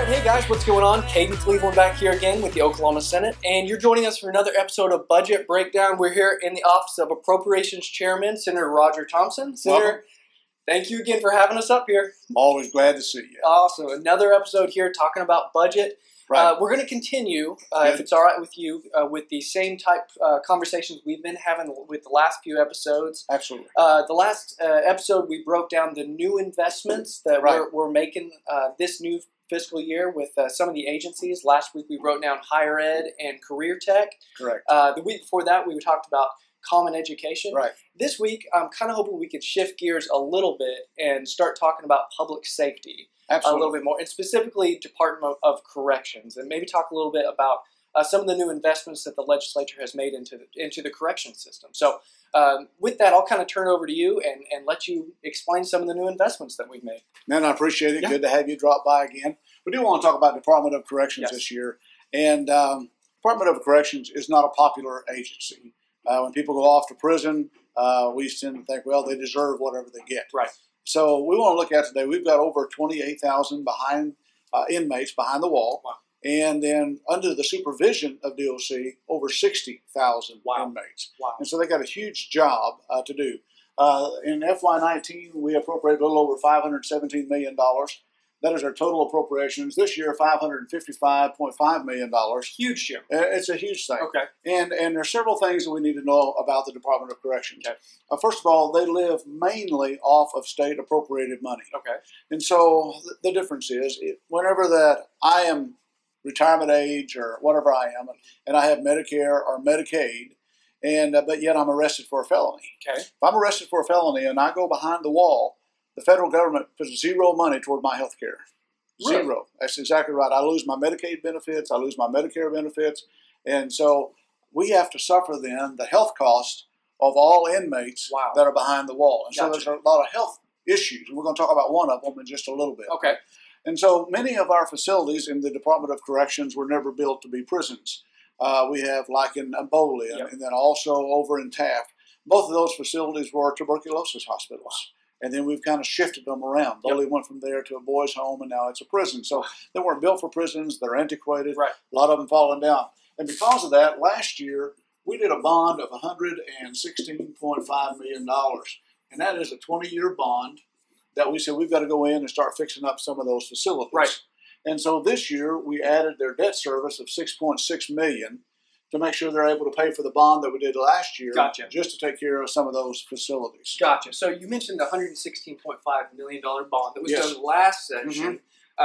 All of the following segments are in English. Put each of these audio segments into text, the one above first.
right, hey guys, what's going on? Caden Cleveland back here again with the Oklahoma Senate, and you're joining us for another episode of Budget Breakdown. We're here in the office of Appropriations Chairman, Senator Roger Thompson. Senator, thank you again for having us up here. Always glad to see you. Awesome. Another episode here talking about budget. Right. We're going to continue, if it's all right with you, with the same type conversations we've been having with the last few episodes. Absolutely. The last episode, we broke down the new investments that we're making this new fiscal year with some of the agencies. Last week, we wrote down higher ed and career tech. Correct. The week before that, we talked about common education. Right. This week, I'm kind of hoping we could shift gears a little bit and start talking about public safety. Absolutely. A little bit more, and specifically Department of Corrections, and maybe talk a little bit about some of the new investments that the legislature has made into the correction system. So with that, I'll kind of turn it over to you and let you explain some of the new investments that we've made. Man, I appreciate it. Yeah. Good to have you drop by again. We do want to talk about Department of Corrections this year. And Department of Corrections is not a popular agency. When people go off to prison, we tend to think, well, they deserve whatever they get. Right. So we want to look at today, we've got over 28,000 inmates behind the wall. Wow. And then under the supervision of DOC, over 60,000 inmates. Wow. And so they got a huge job to do. In FY19, we appropriated a little over $517 million. That is our total appropriations. This year, $555.5 million. Huge year. It's a huge thing. Okay. And there are several things that we need to know about the Department of Corrections. Okay. First of all, they live mainly off of state appropriated money. Okay. And so the difference is, whenever that I am retirement age or whatever I am, and I have Medicare or Medicaid, and but yet I'm arrested for a felony. Okay. If I'm arrested for a felony and I go behind the wall, the federal government puts zero money toward my health care. Really? Zero. That's exactly right. I lose my Medicaid benefits. I lose my Medicare benefits. And so we have to suffer then the health cost of all inmates that are behind the wall. And so there's a lot of health issues. And we're going to talk about one of them in just a little bit. Okay. And so many of our facilities in the Department of Corrections were never built to be prisons. We have like in Boley and then also over in Taft. Both of those facilities were tuberculosis hospitals. And then we've kind of shifted them around. Boley went from there to a boys' home, and now it's a prison. So they weren't built for prisons. They're antiquated. Right. A lot of them falling down. And because of that, last year, we did a bond of $116.5 million. And that is a 20-year bond that we said we've got to go in and start fixing up some of those facilities. Right. And so this year, we added their debt service of $6.6 million to make sure they're able to pay for the bond that we did last year, just to take care of some of those facilities. Gotcha. So you mentioned the $116.5 million bond that was done last session.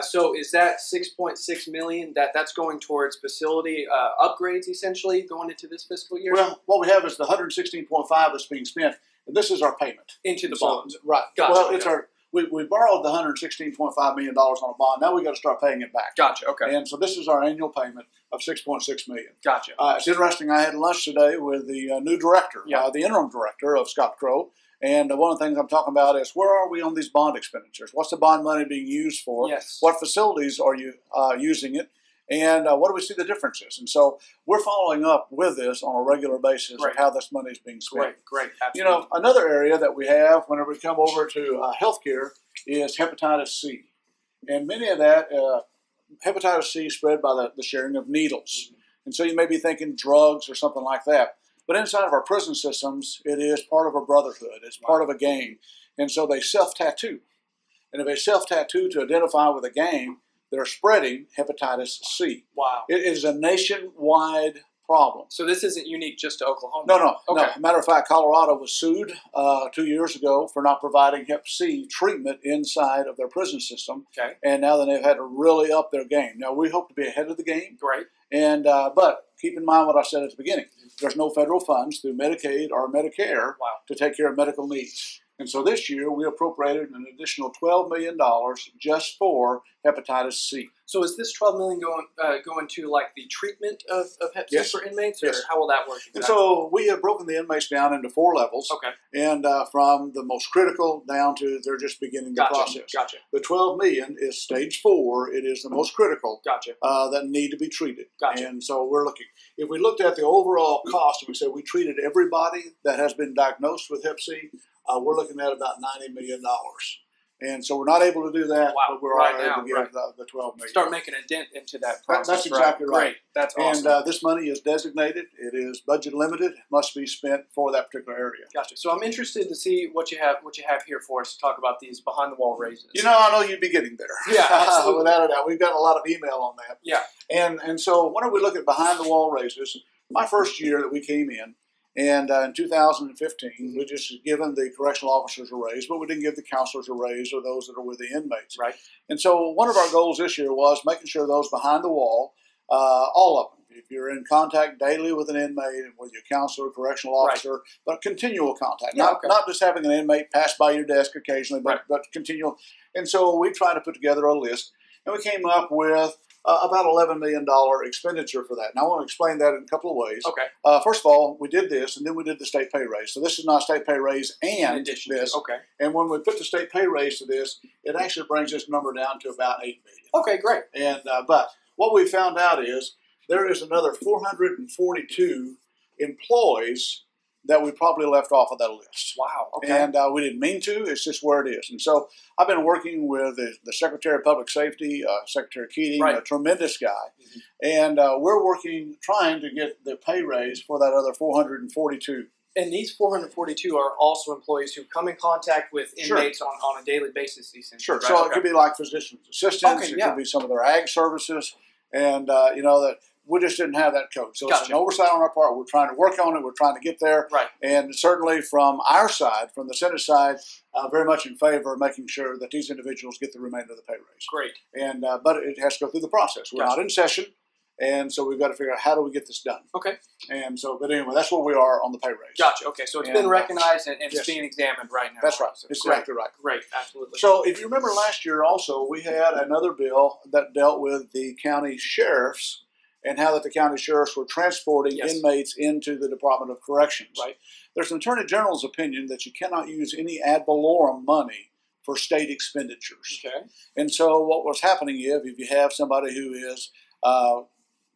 So is that $6.6 million that's going towards facility upgrades, essentially, going into this fiscal year? Well, what we have is the $116.5 that's being spent, and this is our payment. Into the bond. Right. Gotcha. Well, it's our... We borrowed the $116.5 million on a bond. Now we got to start paying it back. Gotcha. Okay. And so this is our annual payment of $6.6 million. Gotcha. It's interesting. I had lunch today with the new director, the interim director of Scott Crow. And one of the things I'm talking about is, where are we on these bond expenditures? What's the bond money being used for? Yes. What facilities are you using it? And what do we see the differences? And so we're following up with this on a regular basis of how this money is being spent. Great. Absolutely. You know, another area that we have whenever we come over to healthcare is hepatitis C. And many of that, hepatitis C is spread by the sharing of needles. And so you may be thinking drugs or something like that. But inside of our prison systems, it is part of a brotherhood. It's part of a gang. And so they self-tattoo. And if they self-tattoo to identify with a gang, they're spreading hepatitis C. Wow. It is a nationwide problem. So this isn't unique just to Oklahoma? No. Matter of fact, Colorado was sued 2 years ago for not providing Hep C treatment inside of their prison system. Okay. And now then they've had to really up their game. Now, we hope to be ahead of the game. Right. And but keep in mind what I said at the beginning. There's no federal funds through Medicaid or Medicare to take care of medical needs. And so this year, we appropriated an additional $12 million just for hepatitis C. So is this $12 million going to like the treatment of Hep C for inmates, or how will that work exactly? And so we have broken the inmates down into 4 levels. Okay. And from the most critical down to they're just beginning the process. Gotcha. The $12 million is stage 4. It is the most critical that need to be treated. Gotcha. And so we're looking. If we looked at the overall cost and we said we treated everybody that has been diagnosed with Hep C, we're looking at about $90 million. And so we're not able to do that, Wow. but we're Right able to now, get the $12 million. Start making a dent into that process. That's exactly right. Great. That's awesome. And this money is designated. It is budget limited. It must be spent for that particular area. Gotcha. So I'm interested to see what you have here for us to talk about these behind the wall raises. You know, I know you'd be getting there. Yeah, absolutely. Without a doubt. We've got a lot of email on that. Yeah. And so whenever we look at behind the wall raises, my first year that we came in, and in 2015, we just given the correctional officers a raise, but we didn't give the counselors a raise or those that are with the inmates. Right. And so one of our goals this year was making sure those behind the wall, all of them, if you're in contact daily with an inmate and with your counselor, correctional officer, but continual contact, not just having an inmate pass by your desk occasionally, but continual. And so we tried to put together a list, and we came up with about $11 million expenditure for that. And I want to explain that in a couple of ways. Okay. First of all, we did this, and then we did the state pay raise. So this is not state pay raise and this. Okay. And when we put the state pay raise to this, it actually brings this number down to about $8 million. Okay, great. And but what we found out is there is another 442 employees that we probably left off of that list. Wow. Okay. And we didn't mean to. It's just where it is. And so I've been working with the Secretary of Public Safety, Secretary Keating, a tremendous guy. And we're working, trying to get the pay raise for that other 442. And these 442 are also employees who come in contact with inmates on a daily basis. Sure. Right? So it could be like physician's assistants. It could be some of their ag services. And, you know, that we just didn't have that code. So it's an oversight on our part. We're trying to work on it. We're trying to get there. Right. And certainly from our side, from the Senate side, very much in favor of making sure that these individuals get the remainder of the pay raise. Great. And but it has to go through the process. We're not in session. And so we've got to figure out how do we get this done. Okay. And so, but anyway, that's where we are on the pay raise. Gotcha. Okay. So it's been recognized and it's being examined right now. That's right. It's exactly right. Great. Absolutely. So if you remember last year also, we had another bill that dealt with the county sheriffs and how that the county sheriffs were transporting inmates into the Department of Corrections. Right. There's an Attorney General's opinion that you cannot use any ad valorem money for state expenditures. Okay. And so what was happening is if you have somebody who is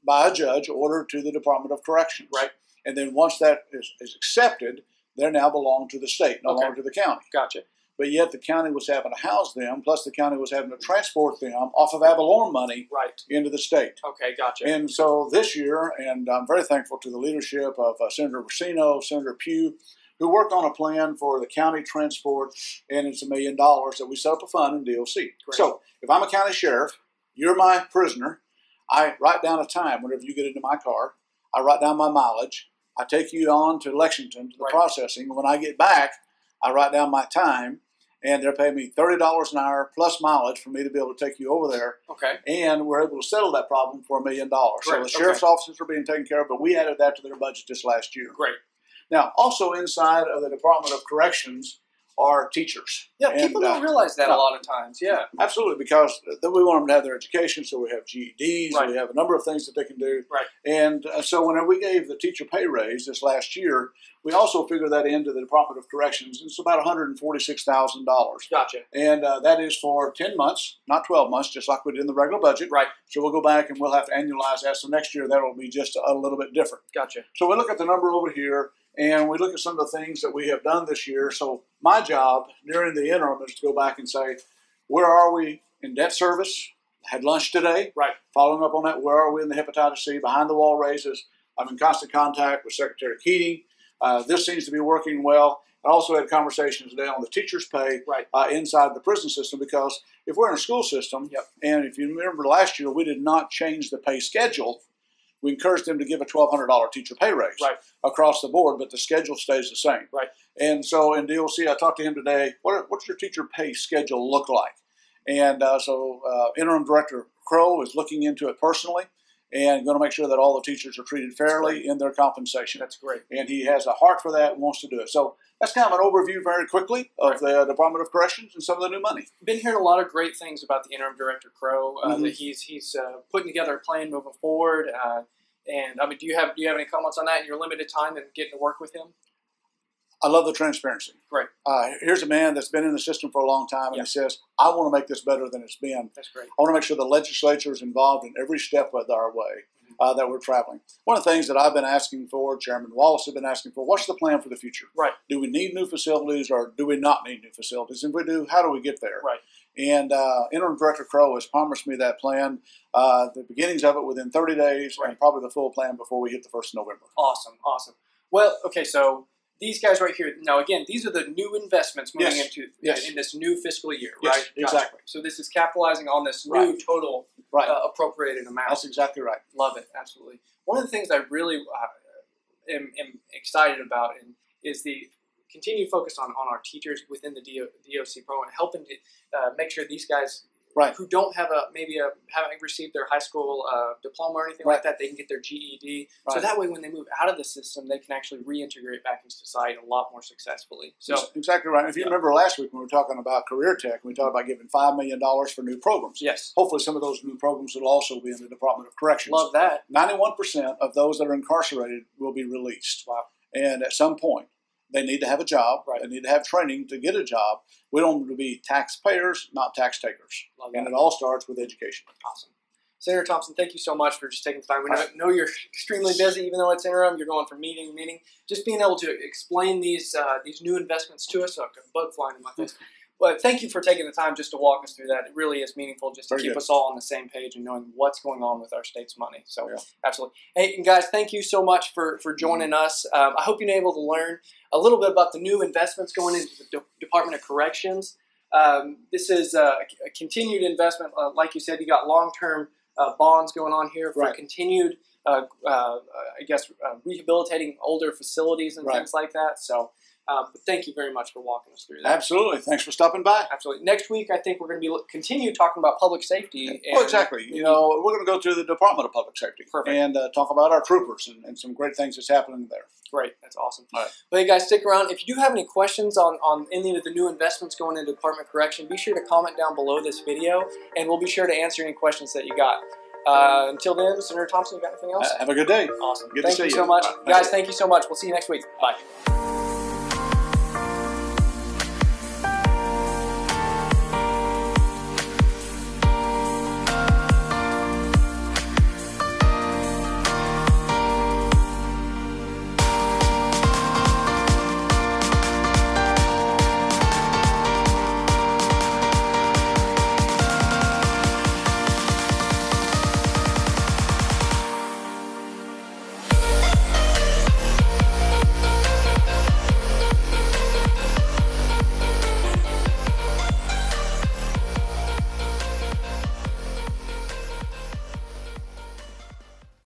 by a judge ordered to the Department of Corrections. Right. And then once that is accepted, they now belong to the state, no longer to the county. Gotcha. But yet the county was having to house them, plus the county was having to transport them off of ad valorem money into the state. Okay, gotcha. And so this year, and I'm very thankful to the leadership of Senator Racino, Senator Pugh, who worked on a plan for the county transport, and it's $1 million that we set up a fund in DOC. Great. So if I'm a county sheriff, you're my prisoner, I write down a time whenever you get into my car. I write down my mileage. I take you on to Lexington to the processing. When I get back, I write down my time, and they're paying me $30 an hour plus mileage for me to be able to take you over there. Okay. And we're able to settle that problem for $1 million. So the sheriff's offices are being taken care of, but we added that to their budget this last year. Great. Now, also inside of the Department of Corrections are teachers. Yeah, people don't realize that a lot of times. Yeah. Absolutely, because we want them to have their education, so we have GEDs, we have a number of things that they can do. Right. And so whenever we gave the teacher pay raise this last year, we also figured that into the Department of Corrections. It's about $146,000. Gotcha. And that is for 10 months, not 12 months, just like we did in the regular budget. Right. So we'll go back and we'll have to annualize that. So next year that will be just a little bit different. Gotcha. So we look at the number over here, and we look at some of the things that we have done this year. So my job during the interim is to go back and say, where are we in debt service? Had lunch today. Right. Following up on that, where are we in the hepatitis C, behind the wall raises? I'm in constant contact with Secretary Keating. This seems to be working well. I also had conversations today on the teacher's pay inside the prison system, because if we're in a school system, and if you remember last year, we did not change the pay schedule. We encouraged them to give a $1,200 teacher pay raise across the board, but the schedule stays the same. Right. And so in DOC, I talked to him today, what's your teacher pay schedule look like? And so Interim Director Crow is looking into it personally and going to make sure that all the teachers are treated fairly in their compensation. That's great. And he has a heart for that and wants to do it. So that's kind of an overview very quickly of the Department of Corrections and some of the new money. Been hearing a lot of great things about the Interim Director Crow, that he's putting together a plan moving forward. And I mean, do you have any comments on that in your limited time and getting to work with him? I love the transparency. Great. Here's a man that's been in the system for a long time, and he says, I want to make this better than it's been. That's great. I want to make sure the legislature is involved in every step of our way. that we're traveling. One of the things that I've been asking for, Chairman Wallace has been asking for, what's the plan for the future? Right. Do we need new facilities or do we not need new facilities? And if we do, how do we get there? Right. And Interim Director Crow has promised me that plan, the beginnings of it within 30 days, and probably the full plan before we hit the 1st of November. Awesome, awesome. Well, okay, so these guys right here, now again, these are the new investments moving into in this new fiscal year, right? Yes, exactly. So this is capitalizing on this new total appropriated amount. That's exactly right. Love it, absolutely. One of the things I really am excited about is the continued focus on our teachers within the DOC program, helping to make sure these guys who don't have haven't received their high school diploma or anything like that, they can get their GED. So that way, when they move out of the system, they can actually reintegrate back into society a lot more successfully. So that's exactly right. If you remember last week when we were talking about career tech, we talked about giving $5 million for new programs. Yes. Hopefully, some of those new programs will also be in the Department of Corrections. Love that. 91% of those that are incarcerated will be released. Wow. And at some point, they need to have a job. They need to have training to get a job. We don't want to be taxpayers, not tax takers. And it all starts with education. Awesome. Senator Thompson, thank you so much for just taking the time. We know you're extremely busy, even though it's interim. You're going from meeting to meeting. Just being able to explain these new investments to us. So I've got a bug flying in my face. But thank you for taking the time just to walk us through that. It really is meaningful just to keep us all on the same page and knowing what's going on with our state's money. So absolutely. Hey, and guys, thank you so much for joining us. I hope you're able to learn a little bit about the new investments going into the Department of Corrections. This is a continued investment. Like you said, you got long-term bonds going on here for continued, rehabilitating older facilities and things like that. So but thank you very much for walking us through that. Absolutely. Thanks for stopping by. Absolutely. Next week, I think we're going to continue talking about public safety. Exactly. We're going to go to the Department of Public Safety and talk about our troopers and some great things that's happening there. Great. That's awesome. All right. Well, hey, guys, stick around. If you do have any questions on any of the new investments going into Department of Correction, be sure to comment down below this video, and we'll be sure to answer any questions that you got. Until then, Senator Thompson, you got anything else? Have a good day. Awesome. Good to see you. Thank you so much. Right. Guys, thank you so much. We'll see you next week. Bye.